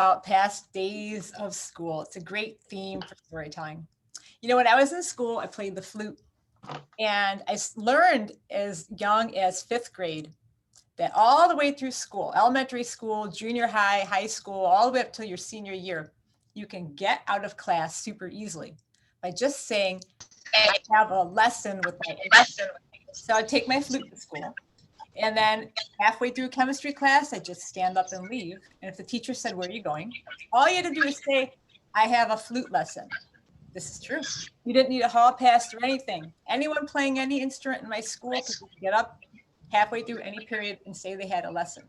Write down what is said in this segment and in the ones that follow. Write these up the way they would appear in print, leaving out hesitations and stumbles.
about past days of school. It's a great theme for storytelling. When I was in school, I played the flute, and learned as young as fifth grade that all the way through school, elementary school, junior high, high school, all the way up till your senior year, you can get out of class super easily by just saying, I have a lesson with my. So I'd take my flute to school. And then halfway through chemistry class, I'd just stand up and leave. And if the teacher said, "Where are you going?" all you had to do is say, "I have a flute lesson." This is true. You didn't need a hall pass or anything. Anyone playing any instrument in my school could get up halfway through any period and say they had a lesson.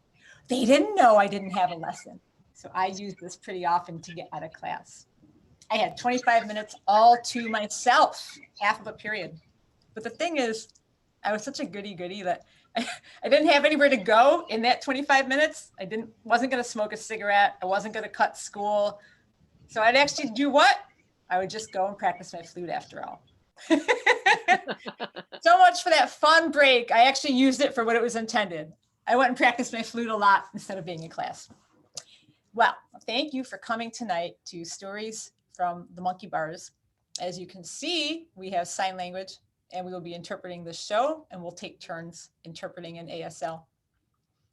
They didn't know I didn't have a lesson. So I used this pretty often to get out of class. I had 25 minutes all to myself, half of a period. But the thing is, I was such a goody that I didn't have anywhere to go in that 25 minutes. Wasn't going to smoke a cigarette. I wasn't going to cut school. So I'd actually do what? I would just go and practice my flute after all. So much for that fun break. I actually used it for what it was intended. I went and practiced my flute a lot instead of being in class. Well, thank you for coming tonight to Stories from the Monkey Bars. As you can see, we have sign language, and we will be interpreting the show, and we'll take turns interpreting in ASL.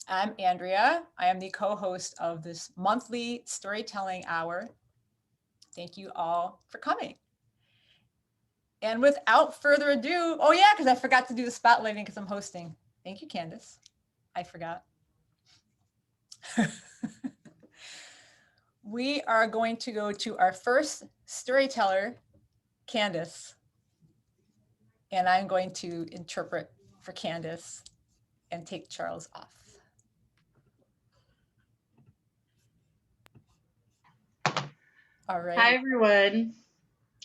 I'm Andrea. I am the co-host of this monthly storytelling hour. Thank you all for coming. And without further ado, oh yeah, because I forgot to do the spotlighting because I'm hosting. Thank you, Candace. I forgot. We are going to go to our first storyteller, Candace. And I'm going to interpret for Candace and take Charles off. All right. Hi, everyone.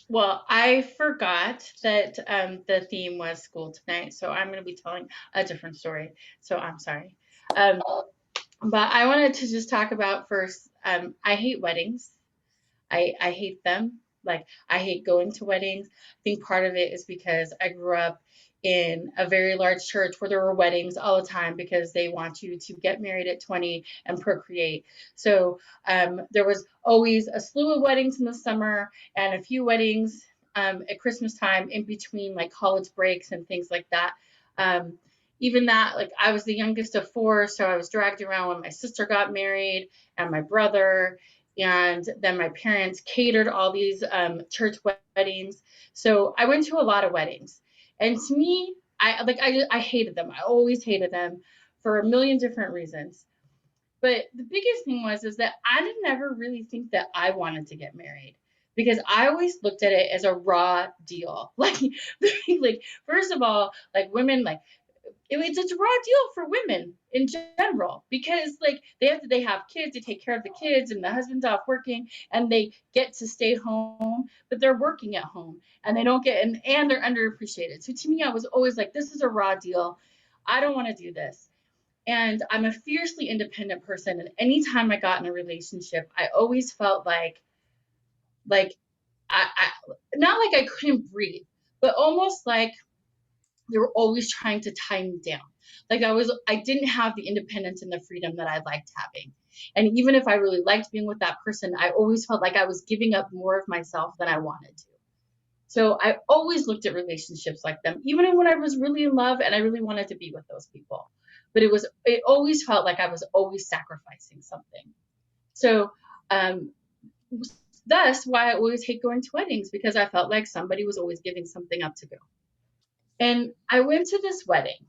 Well, I forgot that the theme was school tonight, so I'm going to be telling a different story. So I'm sorry. But I wanted to just talk about first, I hate weddings. I hate them. Like, I hate going to weddings. I think part of it is because I grew up in a very large church where there were weddings all the time because they want you to get married at 20 and procreate. So there was always a slew of weddings in the summer and a few weddings at Christmas time in between like college breaks and things like that. Even that, like I was the youngest of four, so I was dragged around when my sister got married and my brother. And then my parents catered all these church weddings. So I went to a lot of weddings. And to me, I hated them. I always hated them for a million different reasons. But the biggest thing is that I didn't ever really think that I wanted to get married because I always looked at it as a raw deal. Like first of all, like women, like it's a raw deal for women in general because like they have kids, they take care of the kids, and the husband's off working, and they get to stay home, but they're working at home, and they don't get and they're underappreciated. So to me, I was always like, this is a raw deal. I don't want to do this. And I'm a fiercely independent person, and anytime I got in a relationship, I always felt like I not like I couldn't breathe, but almost like they were always trying to tie me down. Like I didn't have the independence and the freedom that I liked having. And even if I really liked being with that person, I always felt like I was giving up more of myself than I wanted to. So I always looked at relationships like them, even when I was really in love and I really wanted to be with those people. But it always felt like I was always sacrificing something. So thus why I always hate going to weddings, because I felt like somebody was always giving something up to go. And I went to this wedding,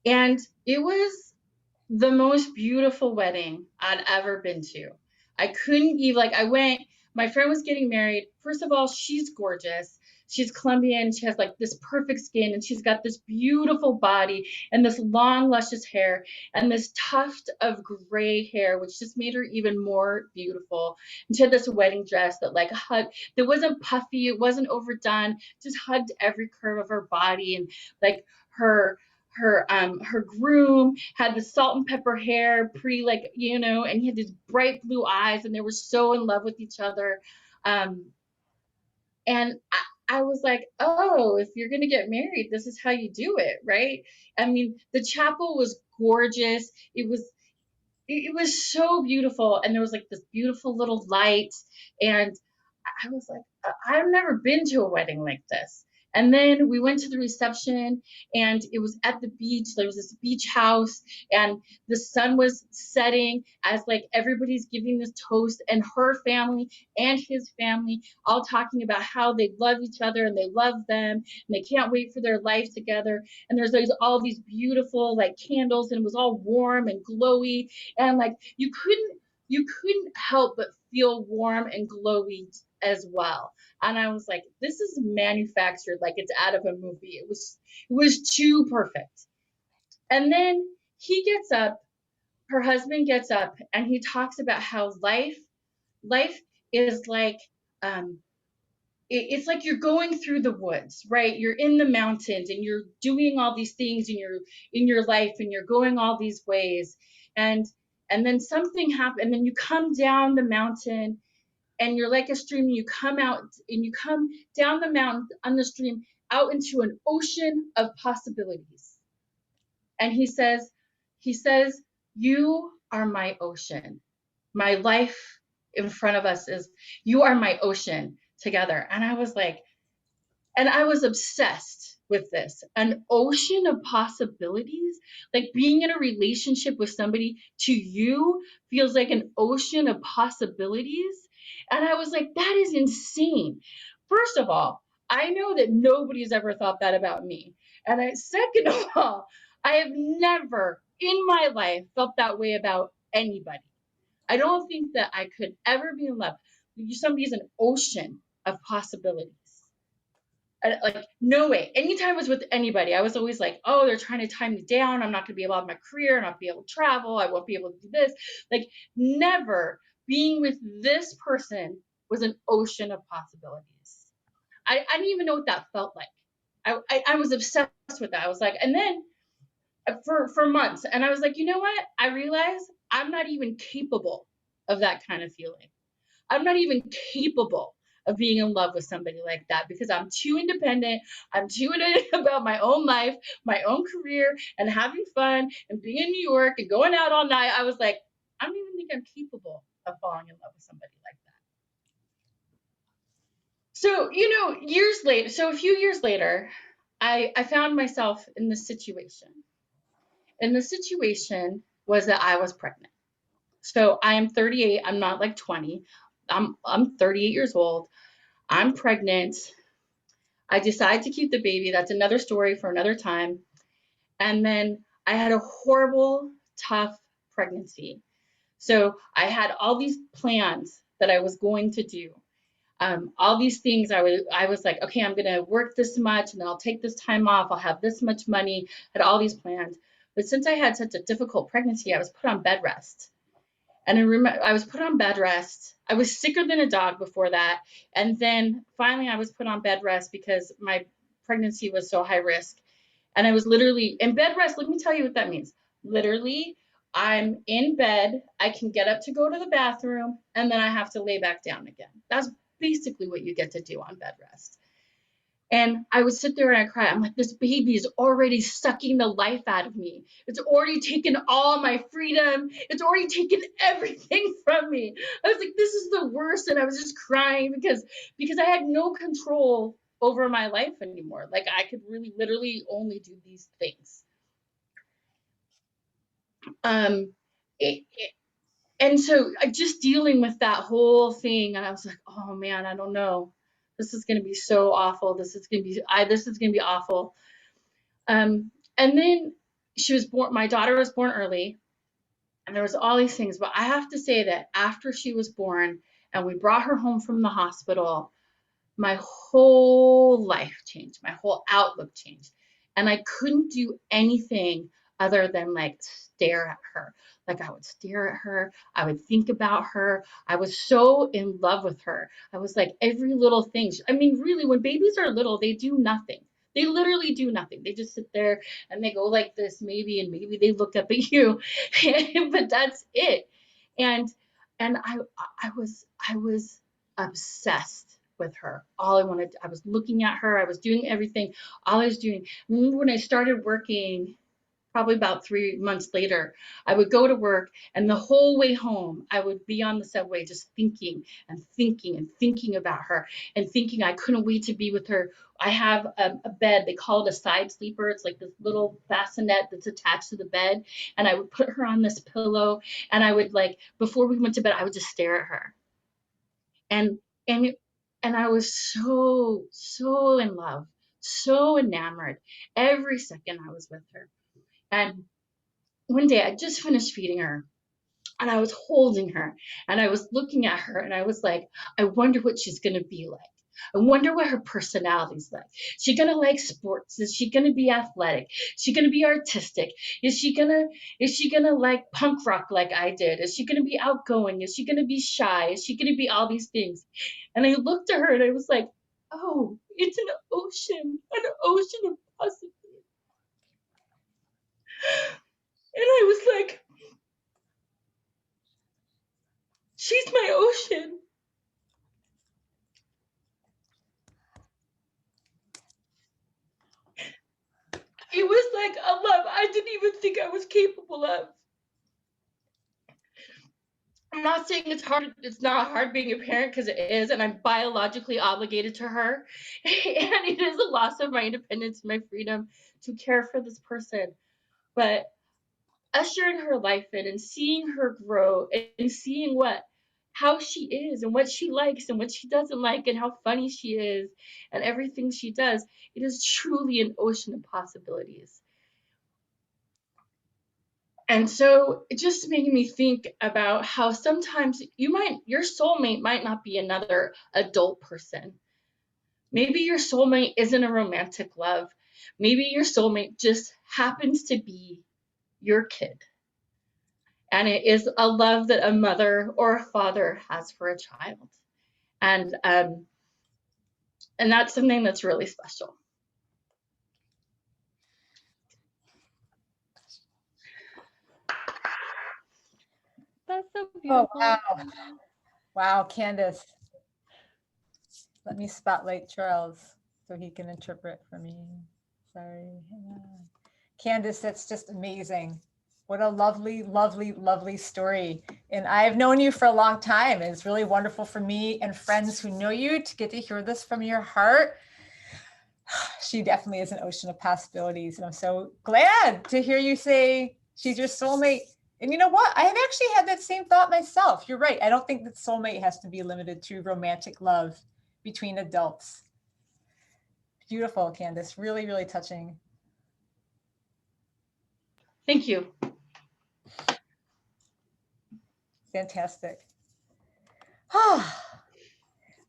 and it was the most beautiful wedding I'd ever been to. I couldn't even, like, I went, my friend was getting married. First of all, she's gorgeous. She's Colombian. She has like this perfect skin, and she's got this beautiful body and this long, luscious hair and this tuft of gray hair, which just made her even more beautiful. And she had this wedding dress that like hugged, that wasn't puffy, it wasn't overdone, just hugged every curve of her body. And like her groom had the salt and pepper hair, and he had these bright blue eyes, and they were so in love with each other. And I was like, oh, if you're going to get married, this is how you do it, right? I mean, the chapel was gorgeous. it was so beautiful. And there was like this beautiful little light. And I was like, I've never been to a wedding like this. And then we went to the reception and it was at the beach. There was this beach house and the sun was setting as like everybody's giving this toast, and her family and his family all talking about how they love each other and they love them and they can't wait for their life together. And there's all these beautiful like candles, and it was all warm and glowy, and like you couldn't help but feel warm and glowy as well. And I was like, this is manufactured like it's out of a movie. It was too perfect. And then he gets up, her husband gets up, and he talks about how life is like um it's like you're going through the woods, right? You're in the mountains and you're doing all these things in your life, and you're going all these ways. And then something happened, and then you come down the mountain, and you're like a stream, and you come out and you come down the mountain on the stream out into an ocean of possibilities. And he says, you are my ocean. My life in front of us is, you are my ocean together. And I was obsessed with this, an ocean of possibilities. Like being in a relationship with somebody to you feels like an ocean of possibilities. And I was like, that is insane. First of all, I know that nobody's ever thought that about me. And second of all, I have never in my life felt that way about anybody. I don't think that I could ever be in love. Somebody's an ocean of possibilities. Like, no way. Anytime I was with anybody, I was always like, oh, they're trying to tie me down. I'm not going to be able to have my career. I'm not be able to travel. I won't be able to do this. Like, never being with this person was an ocean of possibilities. I didn't even know what that felt like. I was obsessed with that. I was like, and then for months, and I was like, you know what? I realized I'm not even capable of that kind of feeling. I'm not even capable of being in love with somebody like that, because I'm too independent. I'm too about my own life, my own career, and having fun and being in New York and going out all night. I was like, I don't even think I'm capable of falling in love with somebody like that. So, years later, so a few years later, I found myself in this situation. And the situation was that I was pregnant. So I am 38. I'm not like 20. I'm 38 years old. I'm pregnant. I decide to keep the baby. That's another story for another time. And then I had a horrible, tough pregnancy. So I had all these plans that I was going to do. All these things I was like, okay, I'm gonna work this much, and then I'll take this time off. I'll have this much money. I had all these plans. But since I had such a difficult pregnancy, I was put on bed rest. And I was put on bed rest. I was sicker than a dog before that. And then finally I was put on bed rest because my pregnancy was so high risk. And I was literally in bed rest. Let me tell you what that means. Literally, I'm in bed. I can get up to go to the bathroom, and then I have to lay back down again. That's basically what you get to do on bed rest. And I would sit there and I cry. I'm like, this baby is already sucking the life out of me. It's already taken all my freedom. It's already taken everything from me. I was like, this is the worst. And I was just crying because I had no control over my life anymore. Like I could really literally only do these things. Um, it, and so I just dealing with that whole thing, and I was like, oh man, I don't know. This is going to be so awful. This is going to be awful. And then she was born, my daughter was born early, and there was all these things. But I have to say that after she was born and we brought her home from the hospital, my whole life changed. My whole outlook changed. And I couldn't do anything other than like stare at her. Like I would stare at her. I would think about her. I was so in love with her. I was like every little thing. I mean, really, when babies are little, they do nothing. They literally do nothing. They just sit there and they go like this, maybe, and maybe they look up at you, but that's it. And I was obsessed with her. I was looking at her. I was doing everything. All I was doing. I remember when I started working probably about 3 months later, I would go to work, and the whole way home, I would be on the subway just thinking and thinking and thinking about her and thinking I couldn't wait to be with her. I have a bed, they call it a side sleeper. It's like this little bassinet that's attached to the bed. And I would put her on this pillow, and I would, like, before we went to bed, I would just stare at her. And, and, and I was so in love, so enamored every second I was with her. And one day I just finished feeding her, and I was holding her, and I was looking at her, and I was like, I wonder what she's going to be like. I wonder what her personality's like. Is she going to like sports? Is she going to be athletic? Is she going to be artistic? Is she going to like punk rock like I did? Is she going to be outgoing? Is she going to be shy? Is she going to be all these things? And I looked at her, and I was like, oh, it's an ocean of possibility. And I was like, she's my ocean. It was like a love I didn't even think I was capable of. I'm not saying it's hard. It's not hard being a parent, because it is, and I'm biologically obligated to her. And it is a loss of my independence and my freedom to care for this person. But ushering her life in and seeing her grow and seeing how she is and what she likes and what she doesn't like and how funny she is and everything she does, it is truly an ocean of possibilities. And so it just made me think about how sometimes your soulmate might not be another adult person. Maybe your soulmate isn't a romantic love. Maybe your soulmate just happens to be your kid. And it is a love that a mother or a father has for a child. And and that's something that's really special. That's so Oh, beautiful. wow. Wow, Candace. Let me spotlight Charles so he can interpret for me. Sorry. Hang on. Candace, that's just amazing. What a lovely, lovely, lovely story. And I've known you for a long time. And it's really wonderful for me and friends who know you to get to hear this from your heart. She definitely is an ocean of possibilities. And I'm so glad to hear you say she's your soulmate. And you know what? I have actually had that same thought myself. You're right. I don't think that soulmate has to be limited to romantic love between adults. Beautiful, Candace. Really, really touching. Thank you. Fantastic.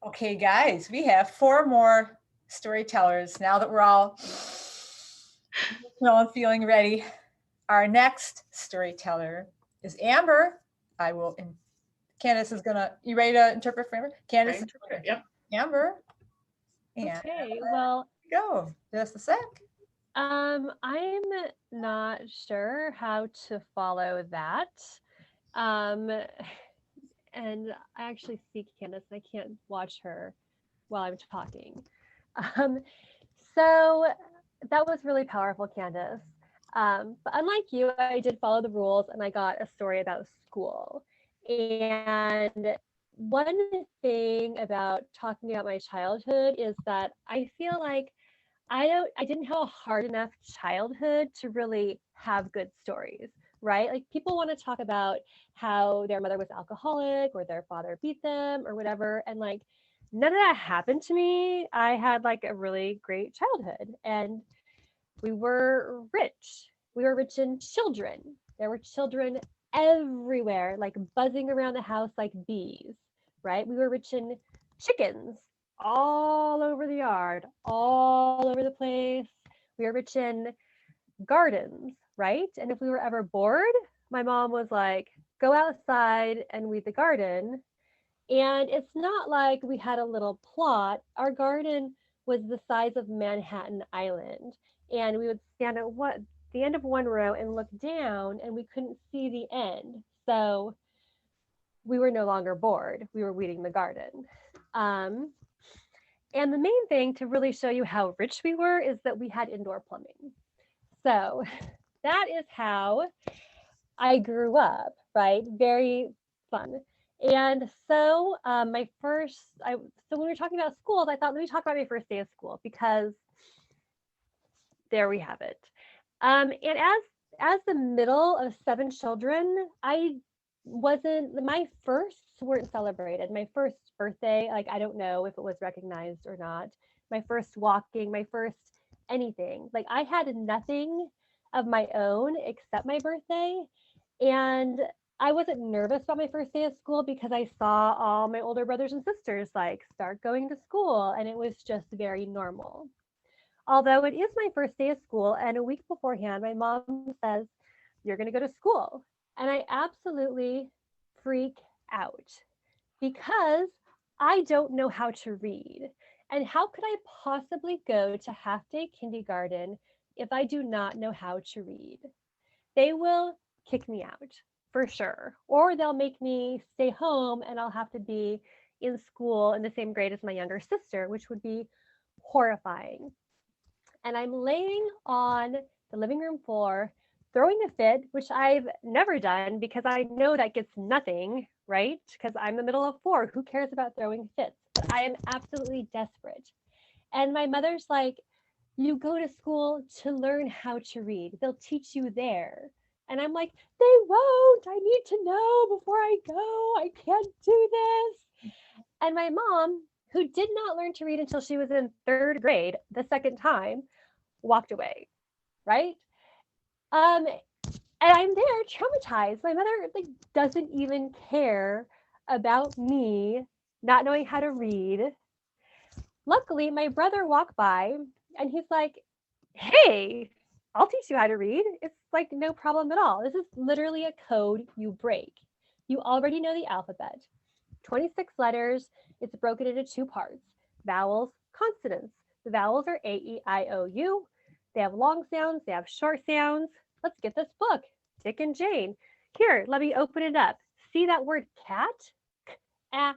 Okay, guys, we have 4 more storytellers now that we're all feeling ready. Our next storyteller is Amber. Candace is gonna, you ready to interpret for Amber? Candace, Yep. Amber. And Okay, well, go, just a sec. I'm not sure how to follow that. And I actually see Candace and I can't watch her while I'm talking. So that was really powerful, Candace. But unlike you, I did follow the rules and I got a story about school. And one thing about talking about my childhood is that I feel like I didn't have a hard enough childhood to really have good stories, right? Like people want to talk about how their mother was alcoholic or their father beat them or whatever. And like none of that happened to me. I had like a really great childhood and we were rich. We were rich in children. There were children everywhere, like buzzing around the house like bees, right? We were rich in chickens all over the yard, all over the place. We were rich in gardens, right? And if we were ever bored, my mom was like, go outside and weed the garden. And it's not like we had a little plot. Our garden was the size of Manhattan Island. And we would stand at the end of one row and look down, and we couldn't see the end. So we were no longer bored. We were weeding the garden. And the main thing to really show you how rich we were is that we had indoor plumbing. So that is how I grew up, right? Very fun. And so so when we were talking about schools, I thought, let me talk about my first day of school, because there we have it. And as the middle of 7 children, my firsts weren't celebrated. My first birthday, like, I don't know if it was recognized or not. My first walking, my first anything. Like, I had nothing of my own except my birthday. And I wasn't nervous about my first day of school because I saw all my older brothers and sisters like start going to school, and it was just very normal. Although it is my first day of school, and a week beforehand, my mom says, "You're going to go to school." And I absolutely freak out because I don't know how to read. And how could I possibly go to half day kindergarten if I do not know how to read? They will kick me out for sure, or they'll make me stay home and I'll have to be in school in the same grade as my younger sister, which would be horrifying. And I'm laying on the living room floor, throwing a fit, which I've never done because I know that gets nothing, right? Because I'm the middle of 4. Who cares about throwing fits? But I am absolutely desperate. And my mother's like, "You go to school to learn how to read. They'll teach you there." And I'm like, "They won't. I need to know before I go. I can't do this." And my mom, who did not learn to read until she was in 3rd grade, the second time, walked away, right? And I'm there traumatized. My mother like doesn't even care about me not knowing how to read. Luckily, my brother walked by and he's like, "Hey, I'll teach you how to read. It's like no problem at all. This is literally a code you break. You already know the alphabet. 26 letters. It's broken into 2 parts: vowels, consonants. The vowels are A, E, I, O, U. They have long sounds, they have short sounds. Let's get this book, Dick and Jane. Here, let me open it up. See that word cat? At.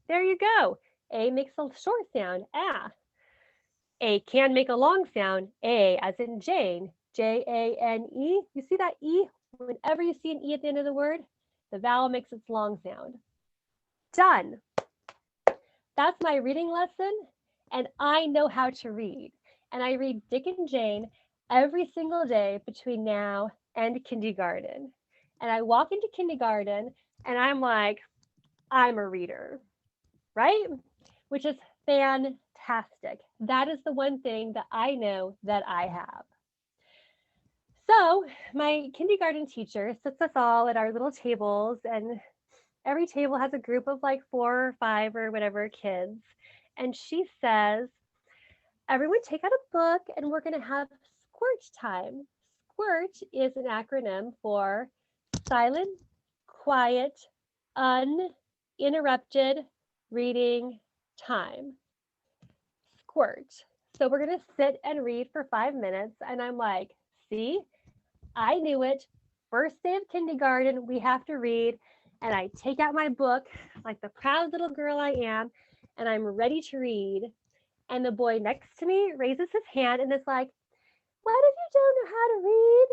There you go. A makes a short sound, ah. A can make a long sound, A as in Jane, Jane. You see that E? Whenever you see an E at the end of the word, the vowel makes its long sound. Done. That's my reading lesson, and I know how to read. And I read Dick and Jane every single day between now and kindergarten. And I walk into kindergarten and I'm like, I'm a reader, right? Which is fantastic. That is the one thing that I know that I have. So my kindergarten teacher sits us all at our little tables, and every table has a group of like 4 or 5 or whatever kids. And she says, "Everyone take out a book and we're going to have squirt time." Squirt is an acronym for silent, quiet, uninterrupted reading time. Squirt. So we're going to sit and read for 5 minutes. And I'm like, see, I knew it. First day of kindergarten, we have to read. And I take out my book like the proud little girl I am, and I'm ready to read. And the boy next to me raises his hand and is like, "What if you don't know how to read?"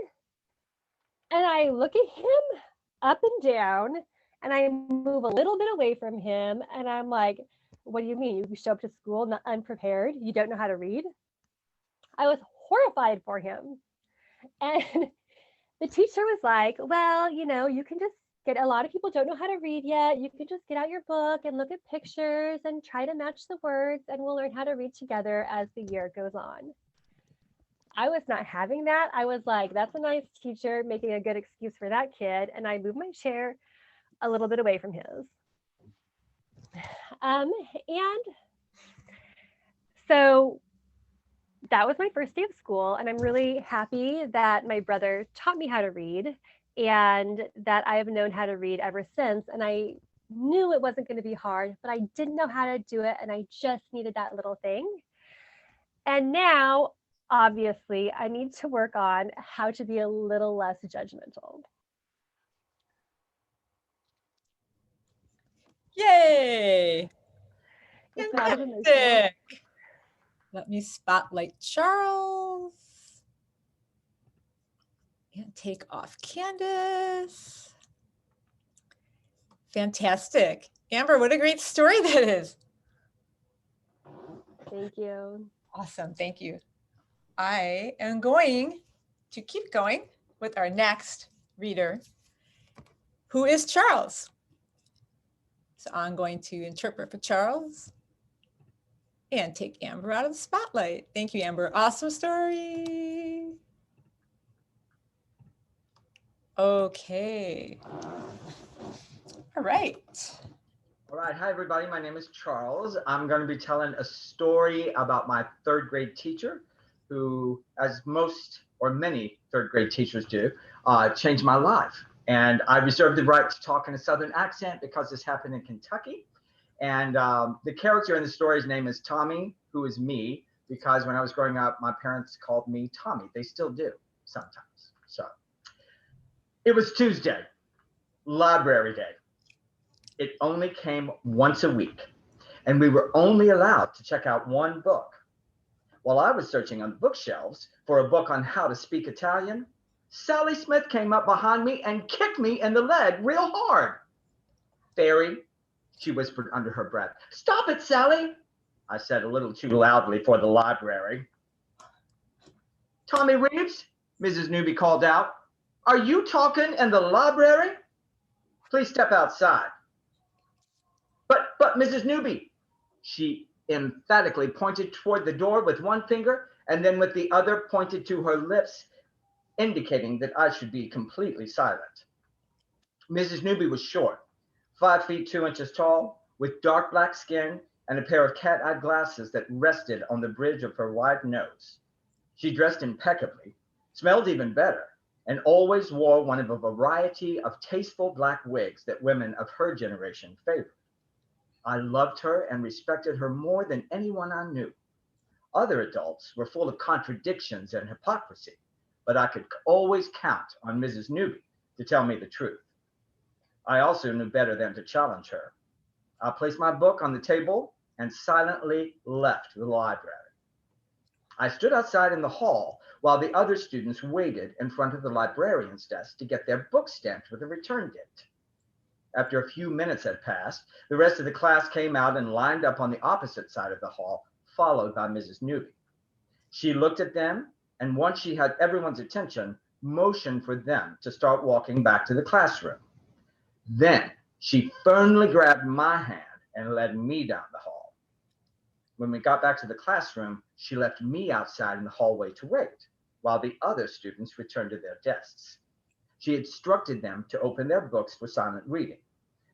And I look at him up and down, and I move a little bit away from him, and I'm like, "What do you mean? You show up to school not unprepared? You don't know how to read?" I was horrified for him. And the teacher was like, "Well, you can just a lot of people don't know how to read yet. You can just get out your book and look at pictures and try to match the words, and we'll learn how to read together as the year goes on." I was not having that. I was like, that's a nice teacher making a good excuse for that kid. And I moved my chair a little bit away from his. And so that was my first day of school. And I'm really happy that my brother taught me how to read and that I have known how to read ever since. And I knew it wasn't going to be hard, but I didn't know how to do it. And I just needed that little thing. And now, obviously, I need to work on how to be a little less judgmental. Yay! It's not as emotional. Fantastic. Let me spotlight Charles. And take off Candace. Fantastic. Amber, what a great story that is. Thank you. Awesome. Thank you. I am going to keep going with our next reader, who is Charles. So I'm going to interpret for Charles and take Amber out of the spotlight. Thank you, Amber. Awesome story. Okay. All right. All right, hi everybody, my name is Charles. I'm going to be telling a story about my third grade teacher who, as most or many third grade teachers do, changed my life. And I reserve the right to talk in a Southern accent because this happened in Kentucky. And the character in the story's name is Tommy, who is me, because when I was growing up, my parents called me Tommy. They still do sometimes. So it was Tuesday, library day. It only came once a week, and we were only allowed to check out one book. While I was searching on the bookshelves for a book on how to speak Italian, Sally Smith came up behind me and kicked me in the leg real hard. "Fairy," she whispered under her breath. "Stop it, Sally," I said a little too loudly for the library. "Tommy Reeves," Mrs. Newby called out, "are you talking in the library? Please step outside." But Mrs. Newby," she emphatically pointed toward the door with one finger and then with the other pointed to her lips, indicating that I should be completely silent. Mrs. Newby was short, 5 feet 2 inches tall, with dark black skin and a pair of cat-eyed glasses that rested on the bridge of her wide nose. She dressed impeccably, smelled even better, and always wore one of a variety of tasteful black wigs that women of her generation favored. I loved her and respected her more than anyone I knew. Other adults were full of contradictions and hypocrisy, but I could always count on Mrs. Newby to tell me the truth. I also knew better than to challenge her. I placed my book on the table and silently left the library. I stood outside in the hall while the other students waited in front of the librarian's desk to get their books stamped with a return date. After a few minutes had passed, the rest of the class came out and lined up on the opposite side of the hall, followed by Mrs. Newby. She looked at them, and once she had everyone's attention, motioned for them to start walking back to the classroom. Then she firmly grabbed my hand and led me down the hall. When we got back to the classroom, she left me outside in the hallway to wait, while the other students returned to their desks. She instructed them to open their books for silent reading,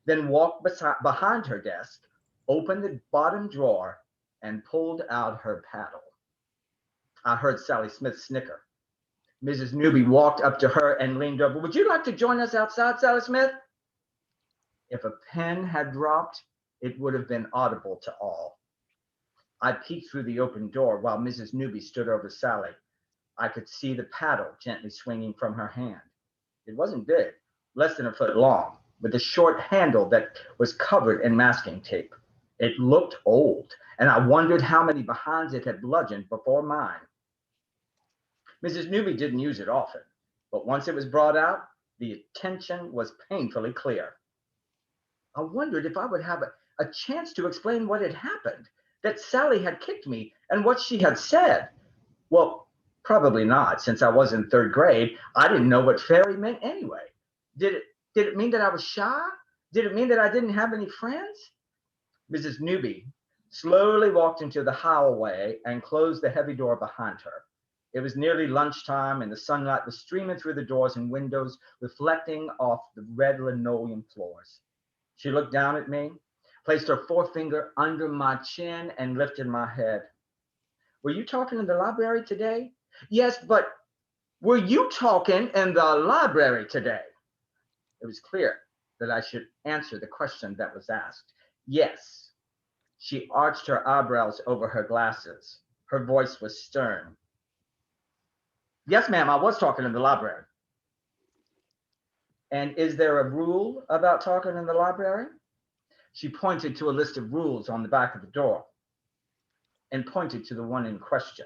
then walked behind her desk, opened the bottom drawer, and pulled out her paddle. I heard Sally Smith snicker. Mrs. Newby walked up to her and leaned over. "Would you like to join us outside, Sally Smith?" If a pin had dropped, it would have been audible to all. I peeked through the open door while Mrs. Newby stood over Sally. I could see the paddle gently swinging from her hand. It wasn't big, less than a foot long, with a short handle that was covered in masking tape. It looked old, and I wondered how many behinds it had bludgeoned before mine. Mrs. Newby didn't use it often, but once it was brought out, the attention was painfully clear. I wondered if I would have a chance to explain what had happened, that Sally had kicked me, and what she had said. Well, probably not, since I was in third grade. I didn't know what fairy meant anyway. Did it mean that I was shy? Did it mean that I didn't have any friends? Mrs. Newby slowly walked into the hallway and closed the heavy door behind her. It was nearly lunchtime, and the sunlight was streaming through the doors and windows, reflecting off the red linoleum floors. She looked down at me, placed her forefinger under my chin, and lifted my head. "Were you talking in the library today?" "Yes, but were you talking in the library today?" It was clear that I should answer the question that was asked. "Yes." She arched her eyebrows over her glasses. Her voice was stern. "Yes, ma'am, I was talking in the library." "And is there a rule about talking in the library?" She pointed to a list of rules on the back of the door and pointed to the one in question.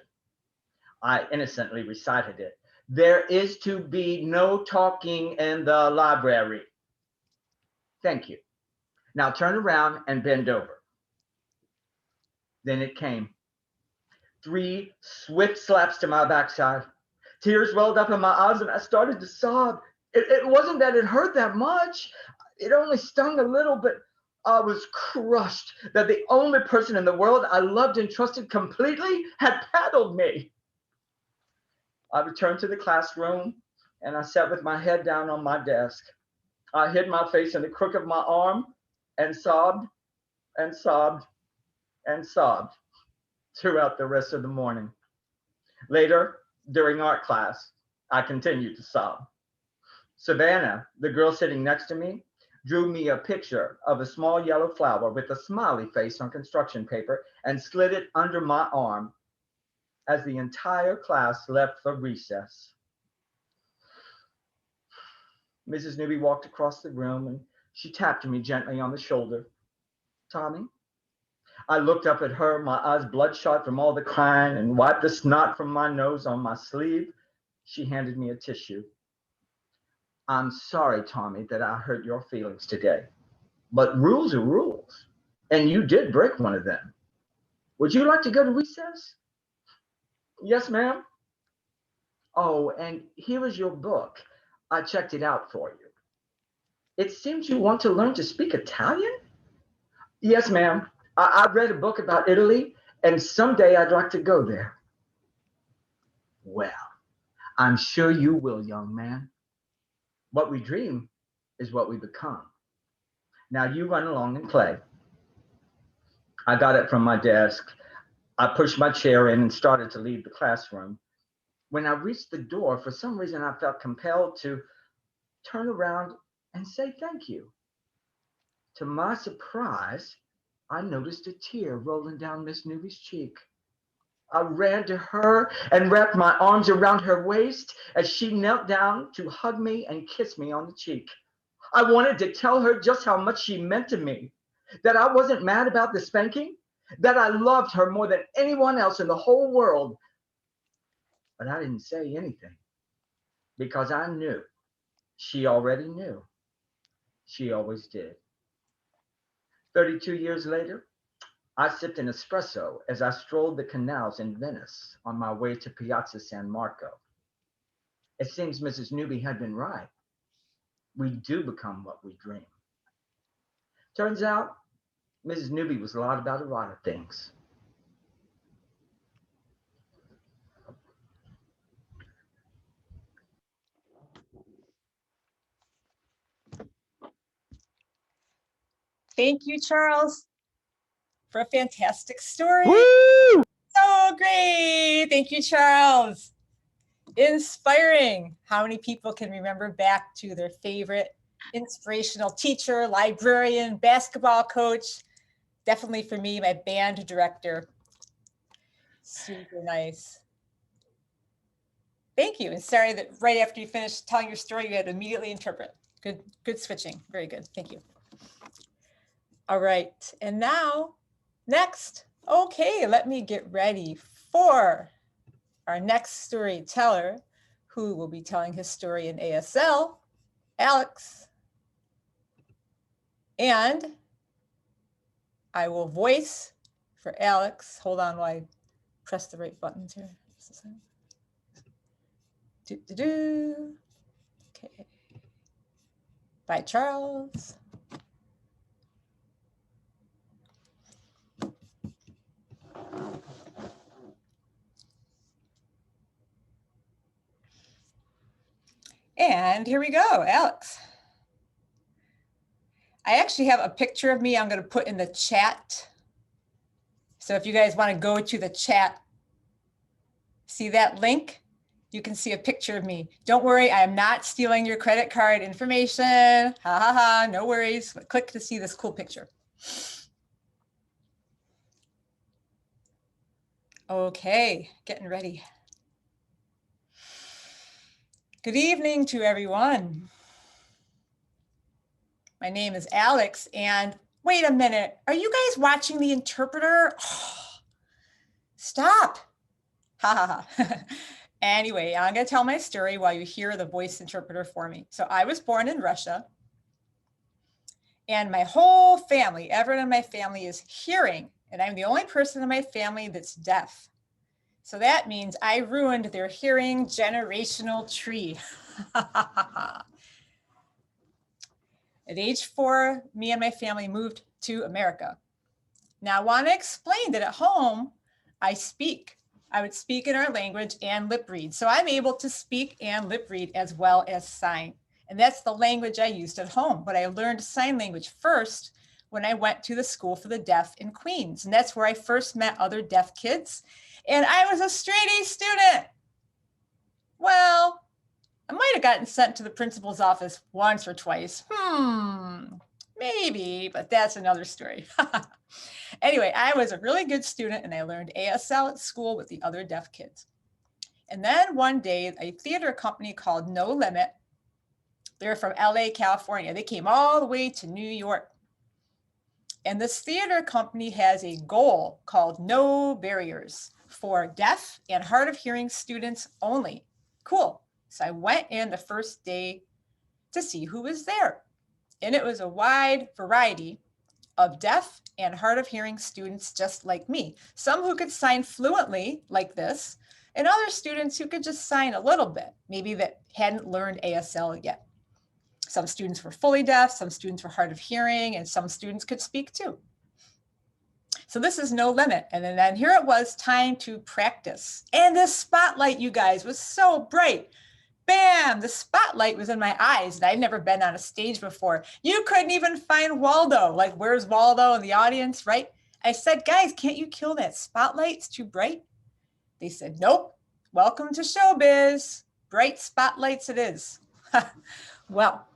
I innocently recited it. There is to be no talking in the library. Thank you. Now turn around and bend over. Then it came. 3 swift slaps to my backside. Tears welled up in my eyes and I started to sob. It wasn't that it hurt that much. It only stung a little, but I was crushed that the only person in the world I loved and trusted completely had paddled me. I returned to the classroom and I sat with my head down on my desk. I hid my face in the crook of my arm and sobbed and sobbed and sobbed throughout the rest of the morning. Later, during art class, I continued to sob. Savannah, the girl sitting next to me, drew me a picture of a small yellow flower with a smiley face on construction paper and slid it under my arm as the entire class left for recess. Mrs. Newby walked across the room and she tapped me gently on the shoulder. Tommy? I looked up at her, my eyes bloodshot from all the crying, and wiped the snot from my nose on my sleeve. She handed me a tissue. I'm sorry, Tommy, that I hurt your feelings today, but rules are rules, and you did break one of them. Would you like to go to recess? Yes, ma'am. Oh, and here is your book. I checked it out for you. It seems you want to learn to speak Italian? Yes, ma'am. I read a book about Italy, and someday I'd like to go there. Well, I'm sure you will, young man. What we dream is what we become. Now you run along and play. I got up from my desk. I pushed my chair in and started to leave the classroom. When I reached the door, for some reason, I felt compelled to turn around and say thank you. To my surprise, I noticed a tear rolling down Miss Newby's cheek. I ran to her and wrapped my arms around her waist as she knelt down to hug me and kiss me on the cheek. I wanted to tell her just how much she meant to me, that I wasn't mad about the spanking, that I loved her more than anyone else in the whole world. But I didn't say anything because I knew. She already knew. She always did. 32 years later, I sipped an espresso as I strolled the canals in Venice on my way to Piazza San Marco. It seems Mrs. Newby had been right. We do become what we dream. Turns out, Mrs. Newby was a lot about a lot of things. Thank you, Charles, for a fantastic story. Woo! So great. Thank you, Charles. Inspiring. How many people can remember back to their favorite inspirational teacher, librarian, basketball coach? Definitely for me, my band director. Super nice. Thank you. And sorry that right after you finished telling your story, you had to immediately interpret. Good switching. Very good. Thank you. All right. And now, next. Okay, let me get ready for our next storyteller, who will be telling his story in ASL, Alex. And I will voice for Alex. Hold on while I press the right buttons here. Okay. By Charles. And here we go, Alex. I actually have a picture of me I'm going to put in the chat. So if you guys want to go to the chat, see that link? You can see a picture of me. Don't worry, I am not stealing your credit card information. Ha ha ha, no worries. Click to see this cool picture. Okay, getting ready. Good evening to everyone. My name is Alex, and wait a minute, are you guys watching the interpreter? Oh, stop. Ha ha ha. Anyway, I'm going to tell my story while you hear the voice interpreter for me. So I was born in Russia, and my whole family, everyone in my family is hearing, and I'm the only person in my family that's deaf. So that means I ruined their hearing generational tree. At age 4, me and my family moved to America. Now I want to explain that at home, I would speak in our language and lip read. So I'm able to speak and lip read as well as sign. And that's the language I used at home. But I learned sign language first when I went to the School for the Deaf in Queens. And that's where I first met other deaf kids. And I was a straight A student. Well, I might have gotten sent to the principal's office once or twice. Maybe, but that's another story. Anyway, I was a really good student and I learned ASL at school with the other deaf kids. And then one day, a theater company called No Limit, they're from LA, California. They came all the way to New York. And this theater company has a goal called No Barriers for deaf and hard of hearing students only. Cool. So I went in the first day to see who was there. And it was a wide variety of deaf and hard of hearing students just like me. Some who could sign fluently like this, and other students who could just sign a little bit, maybe that hadn't learned ASL yet. Some students were fully deaf, some students were hard of hearing, and some students could speak too. So this is No Limit. And then here it was, time to practice. And this spotlight, you guys, was so bright. Bam, the spotlight was in my eyes, and I'd never been on a stage before. You couldn't even find Waldo. Like, where's Waldo in the audience, right? I said, guys, can't you kill that spotlight? It's too bright. They said, nope. Welcome to showbiz. Bright spotlights it is. Well,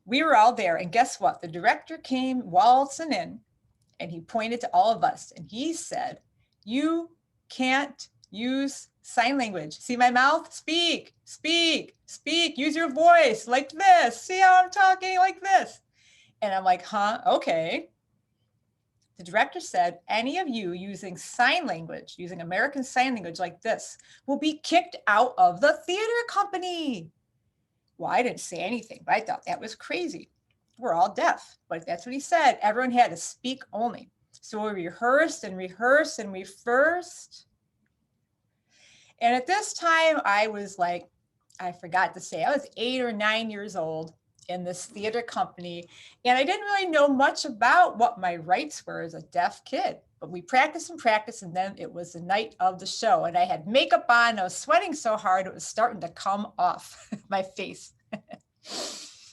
we were all there, and guess what? The director came waltzing in, and he pointed to all of us, and he said, you can't use sign language. See my mouth? Speak, speak, speak. Use your voice like this. See how I'm talking like this? And I'm like, huh? Okay. The director said, any of you using sign language, using American Sign Language like this, will be kicked out of the theater company. Well, I didn't say anything, but I thought that was crazy. We're all deaf, but that's what he said. Everyone had to speak only. So we rehearsed and rehearsed and rehearsed. And at this time, I was like, I forgot to say, I was 8 or 9 years old in this theater company. And I didn't really know much about what my rights were as a deaf kid. But we practiced and practiced, and then it was the night of the show. And I had makeup on. I was sweating so hard, it was starting to come off my face.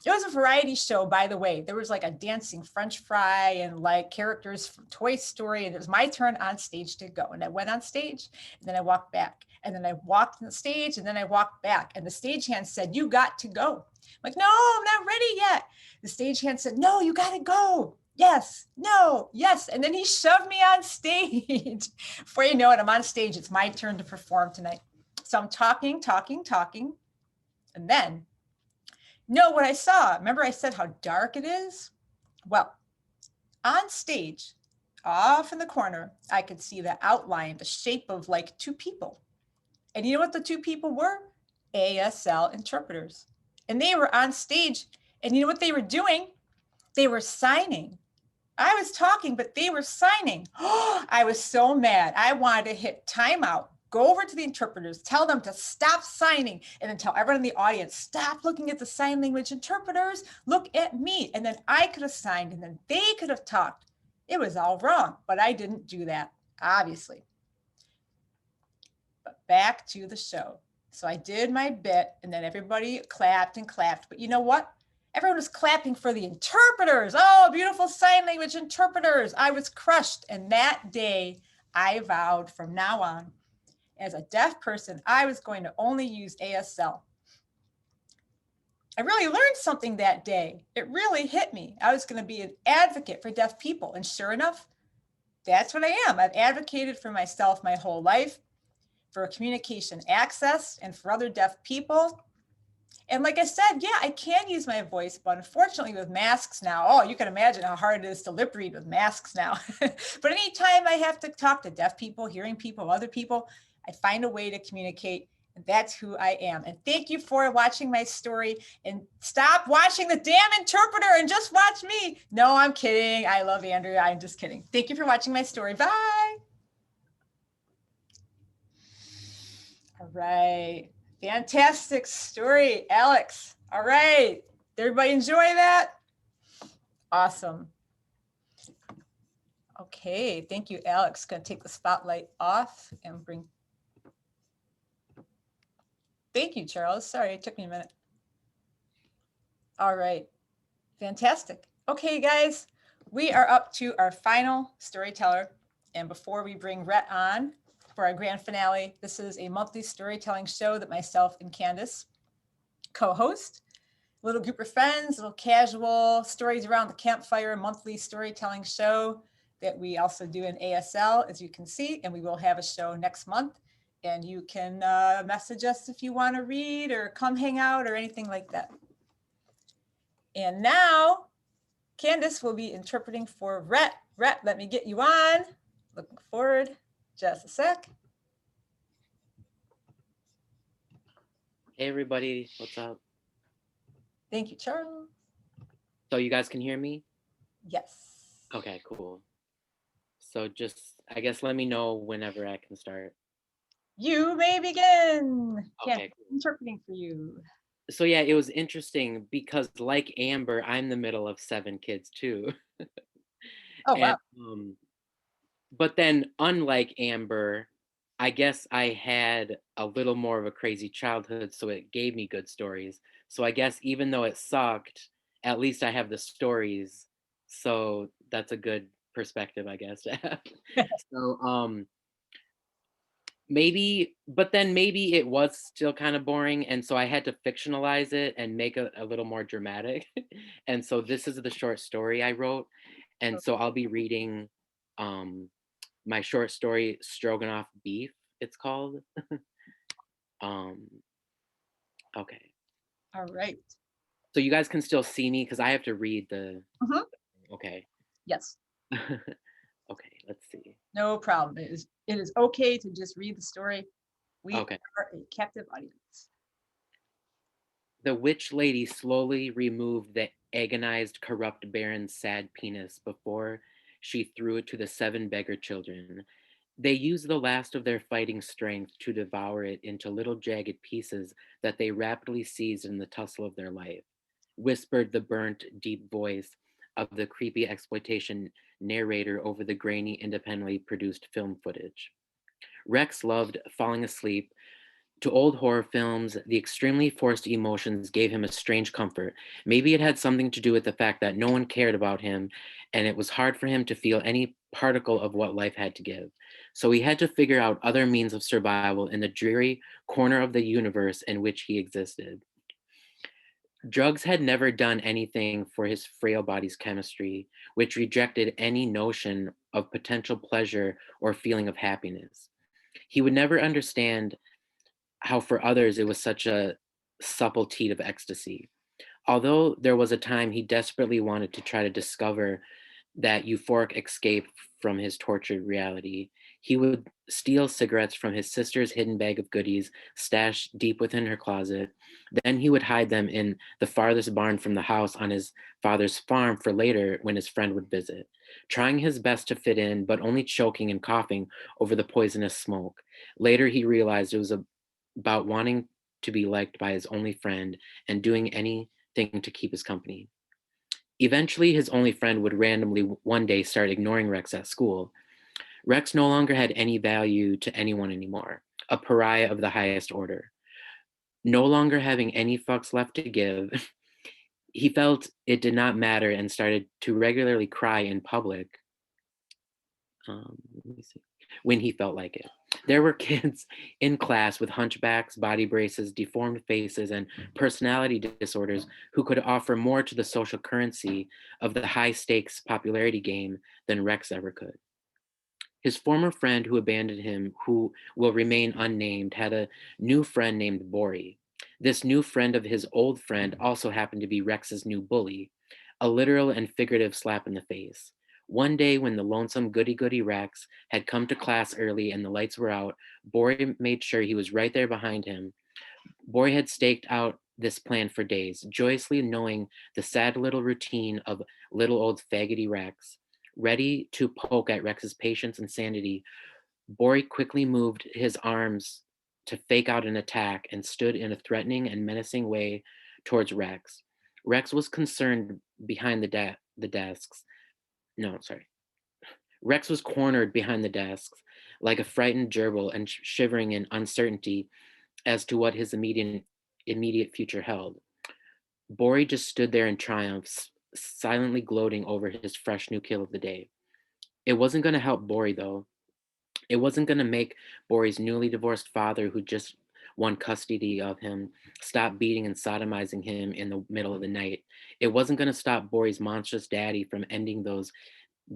It was a variety show, by the way. There was like a dancing French fry and like characters from Toy Story. And it was my turn on stage to go. And I went on stage, and then I walked back. And then I walked on the stage, and then I walked back. And the stagehand said, you got to go. I'm like, no, I'm not ready yet. The stagehand said, no, you got to go. Yes, no, yes. And then he shoved me on stage. Before you know it, I'm on stage. It's my turn to perform tonight. So I'm talking. And then, know what I saw? Remember I said how dark it is? Well, on stage, off in the corner, I could see the outline, the shape of like 2 people. And you know what the 2 people were? ASL interpreters. And they were on stage. And you know what they were doing? They were signing. I was talking, but they were signing. I was so mad. I wanted to hit timeout, go over to the interpreters, tell them to stop signing, and then tell everyone in the audience, stop looking at the sign language interpreters, look at me. And then I could have signed, and then they could have talked. It was all wrong, but I didn't do that, obviously. But back to the show. So I did my bit, and then everybody clapped and clapped. But you know what? Everyone was clapping for the interpreters. Oh, beautiful sign language interpreters. I was crushed. And that day, I vowed from now on, as a deaf person, I was going to only use ASL. I really learned something that day. It really hit me. I was going to be an advocate for deaf people. And sure enough, that's what I am. I've advocated for myself my whole life, for communication access, and for other deaf people. And like I said, yeah, I can use my voice, but unfortunately with masks now, oh, you can imagine how hard it is to lip read with masks now. But anytime I have to talk to deaf people, hearing people, other people, I find a way to communicate, And that's who I am. And thank you for watching my story. And stop watching the damn interpreter and just watch me. No, I'm kidding. I love Andrea. I'm just kidding. Thank you for watching my story. Bye. All right. Fantastic story, Alex. All right. Did everybody enjoy that? Awesome. Okay. Thank you, Alex. Going to take the spotlight off and bring. Thank you, Charles. Sorry, it took me a minute. All right. Fantastic. Okay, guys, we are up to our final storyteller. And before we bring Rhett on for our grand finale, this is a monthly storytelling show that myself and Candace co-host. Little group of friends, little casual stories around the campfire, monthly storytelling show that we also do in ASL, as you can see, and we will have a show next month. And you can message us if you want to read or come hang out or anything like that. And now, Candace will be interpreting for Rhett. Rhett, let me get you on. Looking forward. Just a sec. Hey everybody, what's up? Thank you, Charles. So you guys can hear me? Yes. Okay, cool. So just, I guess let me know whenever I can start. You may begin. Okay, Candace, interpreting for you. So yeah, it was interesting because like Amber, I'm the middle of 7 kids too. Oh, wow. But then unlike Amber, I guess I had a little more of a crazy childhood, so it gave me good stories. So I guess even though it sucked, at least I have the stories. So that's a good perspective, I guess, to have. So maybe, but then maybe it was still kind of boring, and so I had to fictionalize it and make it a little more dramatic. And so this is the short story I wrote, and so I'll be reading my short story, Stroganoff Beef, it's called. Okay. All right. So you guys can still see me because I have to read the. Okay. Yes. Okay, let's see. No problem. It is okay to just read the story. We Okay. are a captive audience. The witch lady slowly removed the agonized, corrupt baron's sad penis before she threw it to the 7 beggar children. They used the last of their fighting strength to devour it into little jagged pieces that they rapidly seized in the tussle of their life, whispered the burnt, deep voice of the creepy exploitation narrator over the grainy, independently produced film footage. Rex loved falling asleep. To old horror films, the extremely forced emotions gave him a strange comfort. Maybe it had something to do with the fact that no one cared about him, and it was hard for him to feel any particle of what life had to give. So he had to figure out other means of survival in the dreary corner of the universe in which he existed. Drugs had never done anything for his frail body's chemistry, which rejected any notion of potential pleasure or feeling of happiness. He would never understand how for others it was such a supple teat of ecstasy. Although there was a time he desperately wanted to try to discover that euphoric escape from his tortured reality, he would steal cigarettes from his sister's hidden bag of goodies stashed deep within her closet. Then he would hide them in the farthest barn from the house on his father's farm for later when his friend would visit, trying his best to fit in, but only choking and coughing over the poisonous smoke. Later, he realized it was about wanting to be liked by his only friend and doing anything to keep his company. Eventually, his only friend would randomly one day start ignoring Rex at school. Rex no longer had any value to anyone anymore, a pariah of the highest order. No longer having any fucks left to give, he felt it did not matter and started to regularly cry in public. Let me see. When he felt like it. There were kids in class with hunchbacks, body braces, deformed faces, and personality disorders who could offer more to the social currency of the high stakes popularity game than Rex ever could. His former friend who abandoned him, who will remain unnamed, had a new friend named Bori. This new friend of his old friend also happened to be Rex's new bully, a literal and figurative slap in the face. One day when the lonesome goody-goody Rex had come to class early and the lights were out, Bori made sure he was right there behind him. Bori had staked out this plan for days, joyously knowing the sad little routine of little old faggoty Rex. Ready to poke at Rex's patience and sanity, Bori quickly moved his arms to fake out an attack and stood in a threatening and menacing way towards Rex. Rex was concerned behind the desks. No, sorry. Rex was cornered behind the desks like a frightened gerbil and shivering in uncertainty as to what his immediate future held. Bori just stood there in triumph, silently gloating over his fresh new kill of the day. It wasn't going to help Bori, though. It wasn't going to make Bori's newly divorced father, who just won custody of him, stop beating and sodomizing him in the middle of the night. It wasn't going to stop Bori's monstrous daddy from ending those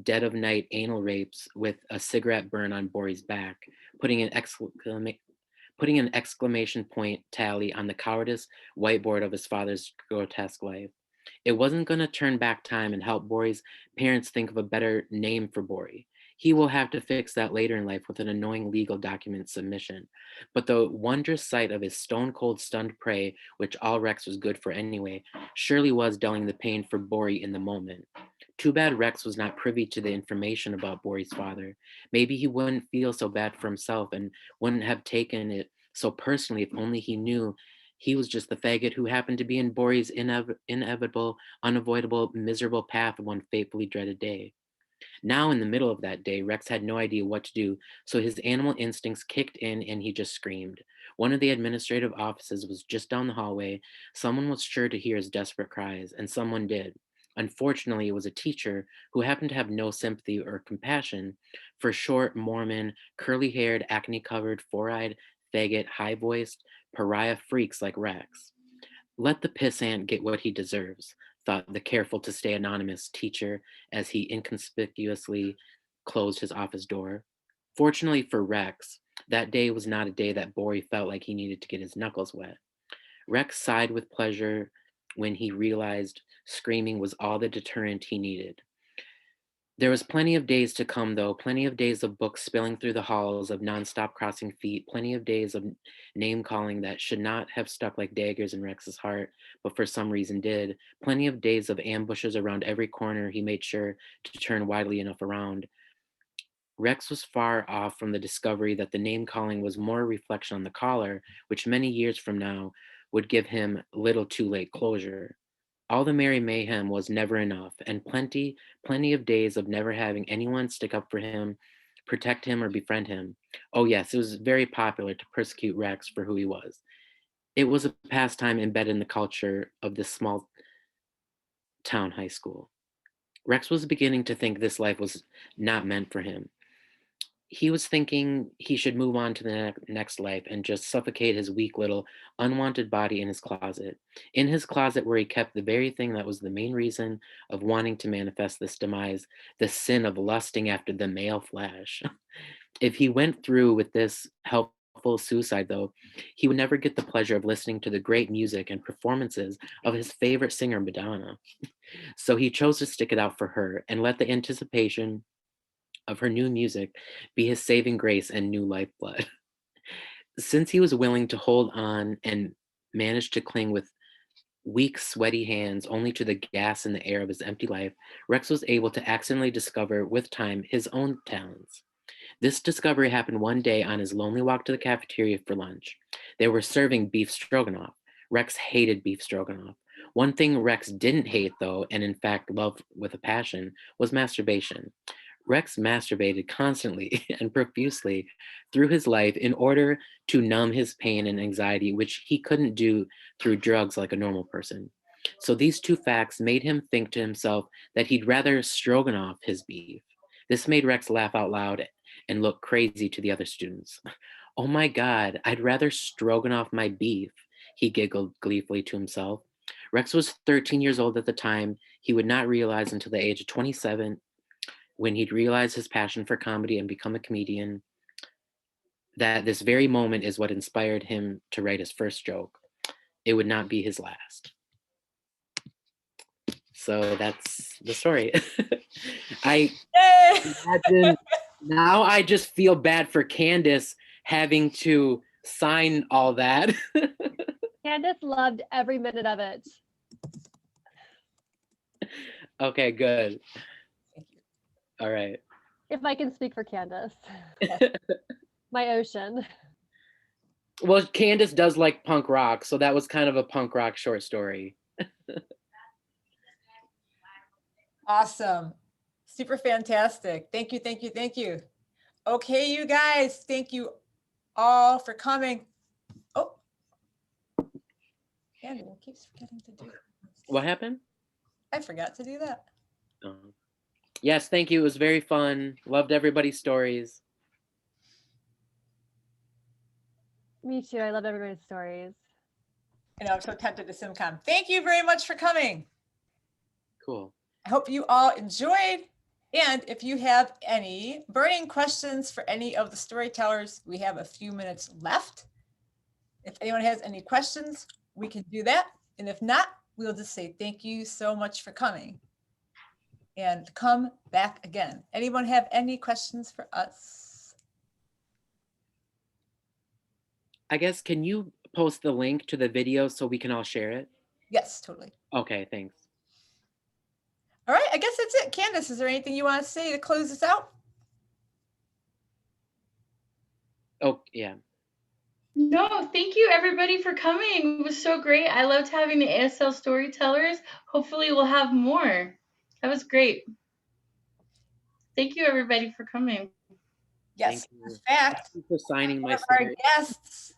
dead of night anal rapes with a cigarette burn on Bori's back, putting an exclamation point tally on the cowardice whiteboard of his father's grotesque life. It wasn't going to turn back time and help Bori's parents think of a better name for Bori. He will have to fix that later in life with an annoying legal document submission. But the wondrous sight of his stone cold stunned prey, which all Rex was good for anyway, surely was dulling the pain for Bori in the moment. Too bad Rex was not privy to the information about Bori's father. Maybe he wouldn't feel so bad for himself and wouldn't have taken it so personally if only he knew he was just the faggot who happened to be in Bori's inevitable, unavoidable, miserable path one fatefully dreaded day. Now, in the middle of that day, Rex had no idea what to do, so his animal instincts kicked in and he just screamed. One of the administrative offices was just down the hallway. Someone was sure to hear his desperate cries, and someone did. Unfortunately, it was a teacher who happened to have no sympathy or compassion for short, Mormon, curly-haired, acne-covered, four-eyed, faggot, high-voiced, pariah freaks like Rex. Let the pissant get what he deserves, thought the careful to stay anonymous teacher as he inconspicuously closed his office door. Fortunately for Rex, that day was not a day that Bori felt like he needed to get his knuckles wet. Rex sighed with pleasure when he realized screaming was all the deterrent he needed. There was plenty of days to come, though, plenty of days of books spilling through the halls of nonstop crossing feet, plenty of days of name calling that should not have stuck like daggers in Rex's heart, but for some reason did, plenty of days of ambushes around every corner he made sure to turn widely enough around. Rex was far off from the discovery that the name calling was more a reflection on the caller, which many years from now would give him little too late closure. All the merry mayhem was never enough, and plenty of days of never having anyone stick up for him, protect him, or befriend him. Oh yes, it was very popular to persecute Rex for who he was. It was a pastime embedded in the culture of this small town high school. Rex was beginning to think this life was not meant for him. He was thinking he should move on to the next life and just suffocate his weak little unwanted body in his closet. In his closet where he kept the very thing that was the main reason of wanting to manifest this demise, the sin of lusting after the male flesh. If he went through with this helpful suicide, though, he would never get the pleasure of listening to the great music and performances of his favorite singer, Madonna. So he chose to stick it out for her and let the anticipation of her new music be his saving grace and new lifeblood. Since he was willing to hold on and managed to cling with weak, sweaty hands only to the gas in the air of his empty life, Rex was able to accidentally discover with time his own talents. This discovery happened one day on his lonely walk to the cafeteria for lunch. They were serving beef stroganoff. Rex hated beef stroganoff. One thing Rex didn't hate, though, and in fact loved with a passion, was masturbation. Rex masturbated constantly and profusely through his life in order to numb his pain and anxiety, which he couldn't do through drugs like a normal person. So these two facts made him think to himself that he'd rather stroganoff his beef. This made Rex laugh out loud and look crazy to the other students. Oh my God, I'd rather stroganoff my beef, he giggled gleefully to himself. Rex was 13 years old at the time. He would not realize until the age of 27, when he'd realized his passion for comedy and become a comedian, that this very moment is what inspired him to write his first joke. It would not be his last. So that's the story. I Yay! imagine now I just feel bad for Candace having to sign all that. Candace loved every minute of it. Okay, good. Thank you. All right. If I can speak for Candace. My ocean. Well, Candace does like punk rock, so that was kind of a punk rock short story. Awesome. Super fantastic. Thank you, thank you, thank you. Okay, you guys, thank you all for coming. Oh, Andy keeps forgetting to do. What happened? I forgot to do that. Yes, thank you. It was very fun. Loved everybody's stories. Me too. I love everybody's stories. I know I'm so tempted to SimCom. Thank you very much for coming. Cool. I hope you all enjoyed. And if you have any burning questions for any of the storytellers, we have a few minutes left. If anyone has any questions, we can do that. And if not, we'll just say thank you so much for coming. And come back again. Anyone have any questions for us? I guess, can you post the link to the video so we can all share it? Yes, totally. Okay, thanks. All right, I guess that's it. Candace, is there anything you want to say to close this out? Oh, yeah. No, thank you everybody for coming. It was so great. I loved having the ASL storytellers. Hopefully we'll have more. That was great. Thank you everybody for coming. Yes, Thank in you. fact, Thank you for signing one my of our story. guests,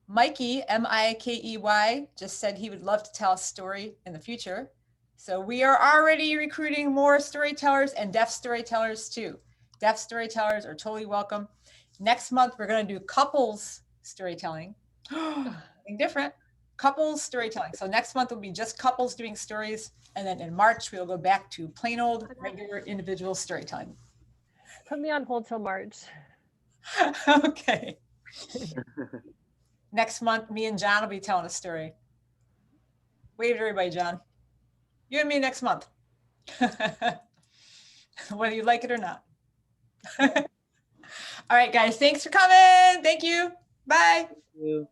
Mikey, M-I-K-E-Y, just said he would love to tell a story in the future. So we are already recruiting more storytellers and deaf storytellers too. Deaf storytellers are totally welcome. Next month, we're going to do couples storytelling. Something different. Couples storytelling. So next month will be just couples doing stories. And then in March, we'll go back to plain old regular individual storytelling. Put me on hold till March. Okay. Next month, me and John will be telling a story. Wave to everybody, John. You and me next month. Whether you like it or not. All right, guys, thanks for coming. Thank you. Bye. Thank you.